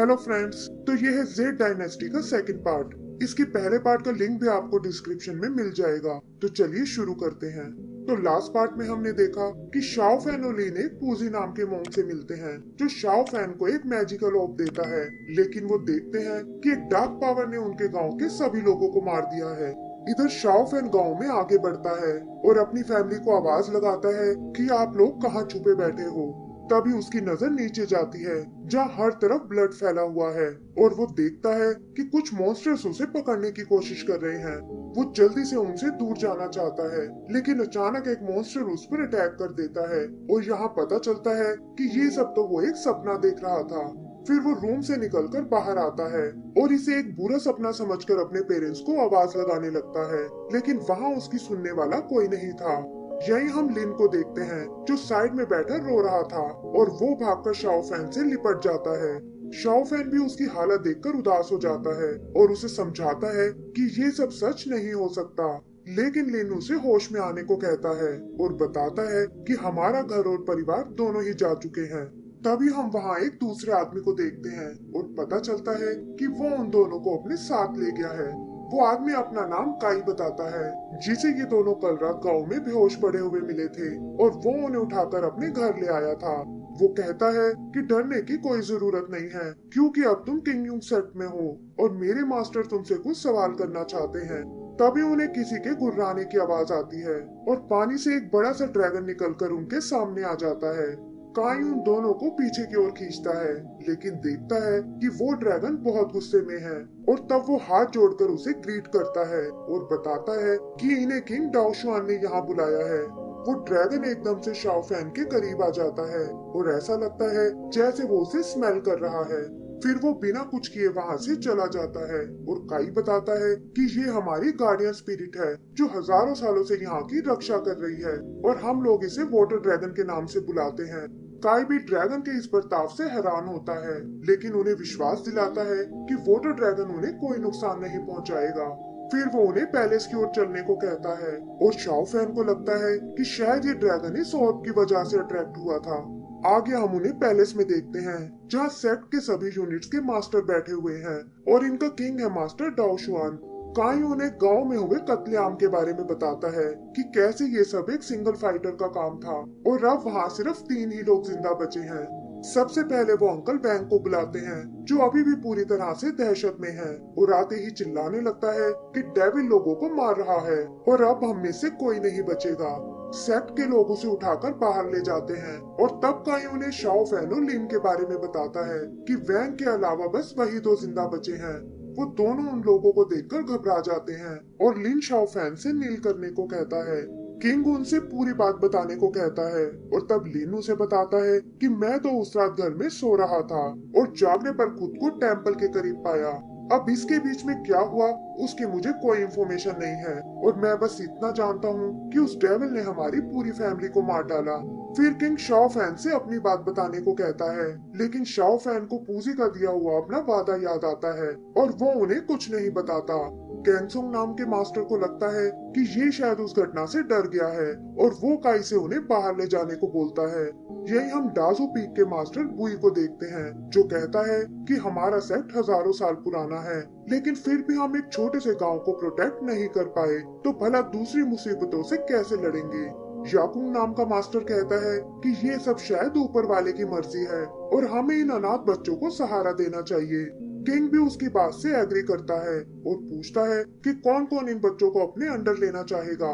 Hello friends, तो ये है जेड डायनेस्टी का सेकंड पार्ट। इसके पहले पार्ट का लिंक भी आपको डिस्क्रिप्शन में मिल जाएगा। तो चलिए शुरू करते हैं। तो लास्ट पार्ट में हमने देखा कि शाओ फैन और लिन एक पूजी नाम के मोंग से मिलते हैं, जो शाओ फैन को एक मैजिकल ऑफ देता है। लेकिन वो देखते हैं कि एक डार्क पावर ने उनके गांव के सभी लोगों को मार दिया है। इधर शाओ फैन गांव में आगे बढ़ता है और अपनी फैमिली को आवाज लगाता है कि आप लोग कहाँ छुपे बैठे हो। तभी उसकी नजर नीचे जाती है, जहाँ हर तरफ ब्लड फैला हुआ है, और वो देखता है कि कुछ मॉन्स्टर्स उसे पकड़ने की कोशिश कर रहे हैं। वो जल्दी से उनसे दूर जाना चाहता है, लेकिन अचानक एक मॉन्स्टर उस पर अटैक कर देता है और यहाँ पता चलता है कि ये सब तो वो एक सपना देख रहा था। फिर वो रूम से निकलकर बाहर आता है और इसे एक बुरा सपना समझकर अपने पेरेंट्स को आवाज लगाने लगता है, लेकिन वहाँ उसकी सुनने वाला कोई नहीं था। यही हम लिन को देखते हैं, जो साइड में बैठा रो रहा था, और वो भागकर शाओ फैन से लिपट जाता है। शाओ फैन भी उसकी हालत देखकर उदास हो जाता है और उसे समझाता है कि ये सब सच नहीं हो सकता। लेकिन लिन उसे होश में आने को कहता है और बताता है कि हमारा घर और परिवार दोनों ही जा चुके हैं। तभी हम वहाँ एक दूसरे आदमी को देखते हैं और पता चलता है कि वो उन दोनों को अपने साथ ले गया है। वो आदमी अपना नाम काई बताता है, जिसे ये दोनों कल रात गाँव में बेहोश पड़े हुए मिले थे, और वो उन्हें उठाकर अपने घर ले आया था। वो कहता है कि डरने की कोई जरूरत नहीं है, क्योंकि अब तुम किंग यूंग सेट में हो और मेरे मास्टर तुमसे कुछ सवाल करना चाहते हैं। तभी उन्हें किसी के गुर्राने की आवाज आती है और पानी से एक बड़ा सा ड्रैगन निकलकर उनके सामने आ जाता है। काई उन दोनों को पीछे की ओर खींचता है, लेकिन देखता है कि वो ड्रैगन बहुत गुस्से में है, और तब वो हाथ जोड़कर उसे ग्रीट करता है और बताता है कि इन्हें किंग डाओशुआन ने यहाँ बुलाया है। वो ड्रैगन एकदम से शाओ फैन के करीब आ जाता है और ऐसा लगता है जैसे वो उसे स्मेल कर रहा है। फिर वो बिना कुछ किए वहाँ से चला जाता है और काई बताता है कि ये हमारी गार्डियन स्पिरिट है, जो हजारों सालों से यहाँ की रक्षा कर रही है, और हम लोग इसे वाटर ड्रैगन के नाम से बुलाते हैं। काई भी ड्रैगन के इस बर्ताव से हैरान होता है, लेकिन उन्हें विश्वास दिलाता है कि वाटर ड्रैगन उन्हें कोई नुकसान नहीं पहुंचाएगा। फिर वो उन्हें पैलेस की ओर चलने को कहता है और शाओ फैन को लगता है कि शायद ये ड्रैगन इस ऑर्ब की वजह से अट्रैक्ट हुआ था। आगे हम उन्हें पैलेस में देखते हैं, जहाँ सेक्ट के सभी यूनिट्स के मास्टर बैठे हुए हैं और इनका किंग है मास्टर डाओशुआन। काई उन्हें गांव में हुए कत्लेआम के बारे में बताता है कि कैसे ये सब एक सिंगल फाइटर का काम था और अब वहाँ सिर्फ 3 ही लोग जिंदा बचे हैं। सबसे पहले वो अंकल बैंक को बुलाते हैं, जो अभी भी पूरी तरह से दहशत में है, और आते ही चिल्लाने लगता है कि डेविल लोगों को मार रहा है और अब हम में से कोई नहीं बचेगा। सेक्ट के लोग उसे उठाकर बाहर ले जाते हैं और तब काई उन्हें शाओ फैन और लिन के बारे में बताता है कि वैंग के अलावा बस वही 2 जिंदा बचे हैं। वो दोनों उन लोगों को देखकर घबरा जाते हैं और लिन शाओ फैन से नील करने को कहता है। किंग उनसे पूरी बात बताने को कहता है और तब लिन उसे बताता है कि मैं तो उस रात घर में सो रहा था और जागने पर खुद को टेम्पल के करीब पाया। अब इसके बीच में क्या हुआ उसकी मुझे कोई इन्फॉर्मेशन नहीं है, और मैं बस इतना जानता हूँ कि उस डेविल ने हमारी पूरी फैमिली को मार डाला। फिर किंग शाओ फैन से अपनी बात बताने को कहता है, लेकिन शाओ फैन को पूजी का दिया हुआ अपना वादा याद आता है और वो उन्हें कुछ नहीं बताता। कैंगसोंग नाम के मास्टर को लगता है कि ये शायद उस घटना से डर गया है और वो काई से उन्हें बाहर ले जाने को बोलता है। यही हम डाजू पीक के मास्टर बुई को देखते हैं, जो कहता है कि हमारा सेक्ट हजारों साल पुराना है, लेकिन फिर भी हम एक छोटे से गांव को प्रोटेक्ट नहीं कर पाए, तो भला दूसरी मुसीबतों से कैसे लड़ेंगे। याकुंग नाम का मास्टर कहता है कि ये सब शायद ऊपर वाले की मर्जी है और हमें इन अनाथ बच्चों को सहारा देना चाहिए। किंग भी उसकी बात से एग्री करता है और पूछता है कि कौन कौन इन बच्चों को अपने अंडर लेना चाहेगा।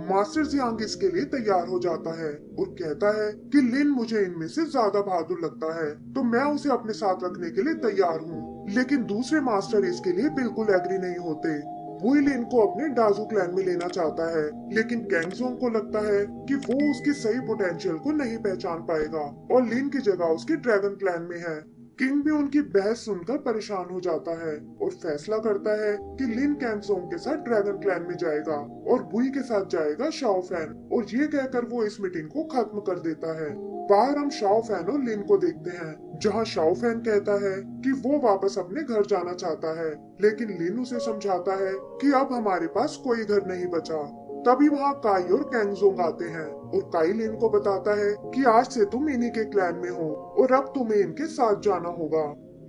मास्टर जियांग इसके लिए तैयार हो जाता है और कहता है कि लिन मुझे इनमें से ज्यादा बहादुर लगता है, तो मैं उसे अपने साथ रखने के लिए तैयार हूँ। लेकिन दूसरे मास्टर इसके लिए बिल्कुल एग्री नहीं होते। वुई लिन को अपने डाजू क्लैन में लेना चाहता है, लेकिन कैंगसोंग को लगता है कि वो उसके सही पोटेंशियल को नहीं पहचान पाएगा और लिन की जगह उसके ड्रैगन क्लैन में है। किंग भी उनकी बहस सुनकर परेशान हो जाता है और फैसला करता है कि लिन कैंगसोंग के साथ ड्रैगन क्लैन में जाएगा और बुई के साथ जाएगा शाओ फैन, और ये कहकर वो इस मीटिंग को खत्म कर देता है। बाहर हम शाओ फैन और लिन को देखते हैं, जहाँ शाओ फैन कहता है कि वो वापस अपने घर जाना चाहता है, लेकिन लिन उसे समझाता है कि अब हमारे पास कोई घर नहीं बचा। तभी वहाँ काई और कैंगजोंग आते हैं और काई लिन को बताता है कि आज से तुम इन्हीं के क्लैन में हो और अब तुम्हें इनके साथ जाना होगा।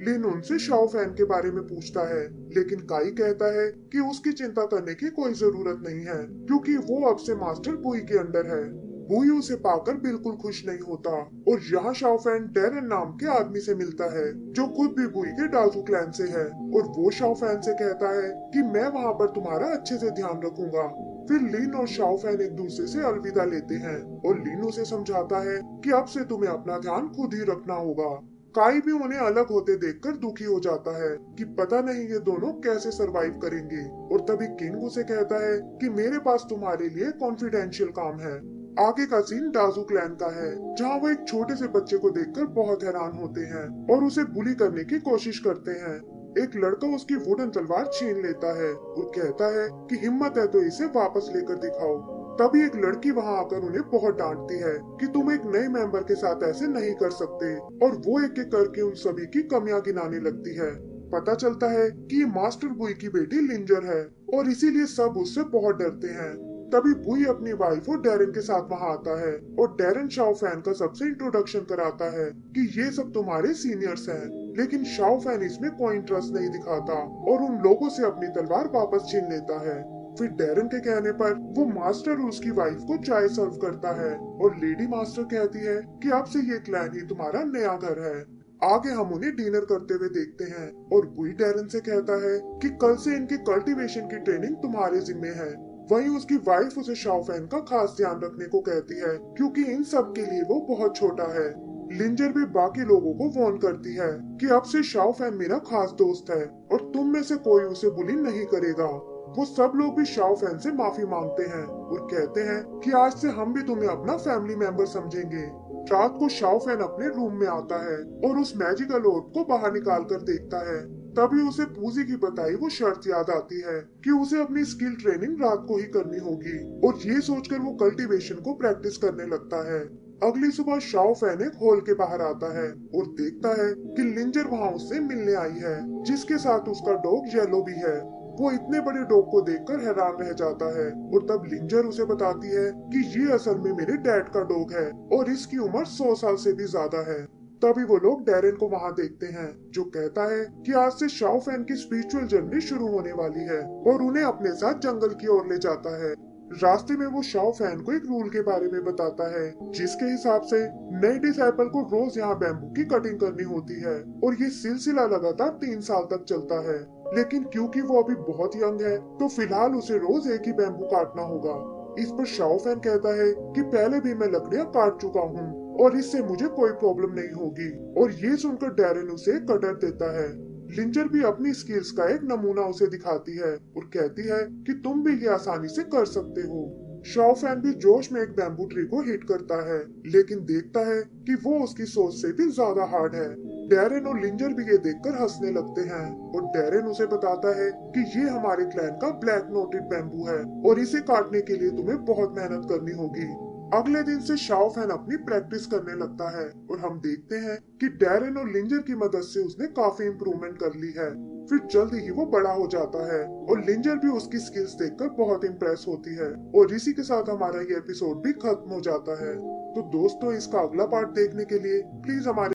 लिन उनसे शाओ फैन के बारे में पूछता है, लेकिन काई कहता है कि उसकी चिंता करने की कोई जरूरत नहीं है क्योंकि वो अब से मास्टर बुई के अंडर है। बुई उसे पाकर बिल्कुल खुश नहीं होता और यहाँ शाओ फैन डेरन नाम के आदमी से मिलता है जो खुद भी बुई के डाजू क्लैन से है, और वो शाओ फैन से कहता है कि मैं वहाँ पर तुम्हारा अच्छे से ध्यान रखूंगा। फिर लिन और शाओ फैन एक दूसरे से अलविदा लेते हैं और लिन उसे समझाता है कि अब से तुम्हें अपना ध्यान खुद ही रखना होगा। काई भी उन्हें अलग होते देखकर दुखी हो जाता है कि पता नहीं ये दोनों कैसे सरवाइव करेंगे, और तभी किंग उसे कहता है कि मेरे पास तुम्हारे लिए कॉन्फिडेंशियल काम है। आगे का सीन डाजू क्लैन का है, जहाँ वो एक छोटे से बच्चे को देखकर बहुत हैरान होते हैं और उसे बुली करने की कोशिश करते हैं। एक लड़का उसकी वुडन तलवार छीन लेता है और कहता है कि हिम्मत है तो इसे वापस लेकर दिखाओ। तभी एक लड़की वहां आकर उन्हें बहुत डांटती है कि तुम एक नए मेंबर के साथ ऐसे नहीं कर सकते, और वो एक एक करके उन सभी की कमियां गिनाने लगती है। पता चलता है कि ये मास्टर बुई की बेटी लिंजर है और इसीलिए सब उससे बहुत डरते हैं। तभी बुई अपनी वाइफ और डेरन के साथ वहां आता है और डेरन शाओ फैन का सबसे इंट्रोडक्शन कराता है कि ये सब तुम्हारे सीनियर्स हैं, लेकिन शाओ फैन इसमें कोई इंटरेस्ट नहीं दिखाता और उन लोगों से अपनी तलवार वापस छीन लेता है। फिर डेरन के कहने पर वो मास्टर और उसकी वाइफ को चाय सर्व करता है और लेडी मास्टर कहती है कि अब से ये क्लैन ही तुम्हारा नया घर है। आगे हम उन्हें डिनर करते हुए देखते हैं और बुई डेरन से कहता है कि कल से इनके कल्टीवेशन की ट्रेनिंग तुम्हारे जिम्मे है। वहीं उसकी वाइफ उसे शाओ फैन का खास ध्यान रखने को कहती है क्योंकि इन सब के लिए वो बहुत छोटा है। लिंजर भी बाकी लोगों को वार्न करती है कि अब से शाओ फैन मेरा खास दोस्त है और तुम में से कोई उसे बुली नहीं करेगा। वो सब लोग भी शाओ फैन से माफी मांगते हैं और कहते हैं कि आज से हम भी तुम्हें अपना फैमिली मेंबर समझेंगे। रात को शाओ फैन अपने रूम में आता है और उस मैजिकल ओर्ब को बाहर निकाल कर देखता है। तभी उसे पूजी की बताई वो शर्त याद आती है कि उसे अपनी स्किल ट्रेनिंग रात को ही करनी होगी, और ये सोचकर वो कल्टीवेशन को प्रैक्टिस करने लगता है। अगली सुबह शाओ फैन एक हॉल के बाहर आता है और देखता है कि लिंजर वहाँ उससे मिलने आई है, जिसके साथ उसका डॉग येलो भी है। वो इतने बड़े डॉग को देखकर हैरान रह जाता है और तब लिंजर उसे बताती है कि ये असल में मेरे डैड का डॉग है और इसकी उम्र 100 साल से भी ज्यादा है। तभी वो लोग डेरन को वहाँ देखते हैं जो कहता है कि आज से शाओ फैन की स्पिरिचुअल जर्नी शुरू होने वाली है और उन्हें अपने साथ जंगल की ओर ले जाता है। रास्ते में वो शाओ फैन को एक रूल के बारे में बताता है जिसके हिसाब से नए डिसाइपल को रोज यहाँ बैम्बू की कटिंग करनी होती है और ये सिलसिला लगातार 3 साल तक चलता है। लेकिन क्योंकि वो अभी बहुत यंग है तो फिलहाल उसे रोज एक ही बैम्बू काटना होगा। इस पर शाओ फैन कहता है कि पहले भी मैं लकड़ियाँ काट चुका हूँ और इससे मुझे कोई प्रॉब्लम नहीं होगी, और ये सुनकर डेरन उसे कटर देता है। लिंजर भी अपनी स्किल्स का एक नमूना उसे दिखाती है और कहती है कि तुम भी ये आसानी से कर सकते हो। शाओ फैन भी जोश में एक बैम्बू ट्री को हिट करता है, लेकिन देखता है कि वो उसकी सोच से भी ज्यादा हार्ड है। डेरन और लिंजर भी ये देखकर हंसने लगते हैं और डेरन उसे बताता है कि ये हमारे क्लैन का ब्लैक नोटेड बैम्बू है और इसे काटने के लिए तुम्हें बहुत मेहनत करनी होगी। अगले दिन से शाओ फैन अपनी प्रैक्टिस करने लगता है और हम देखते हैं कि डेरन और लिंजर की मदद से उसने काफी इम्प्रूवमेंट कर ली है। फिर जल्दी ही वो बड़ा हो जाता है और लिंजर भी उसकी स्किल्स देखकर बहुत इम्प्रेस होती है, और इसी के साथ हमारा ये एपिसोड भी खत्म हो जाता है। तो दोस्तों, इसका अगला पार्ट देखने के लिए प्लीज हमारे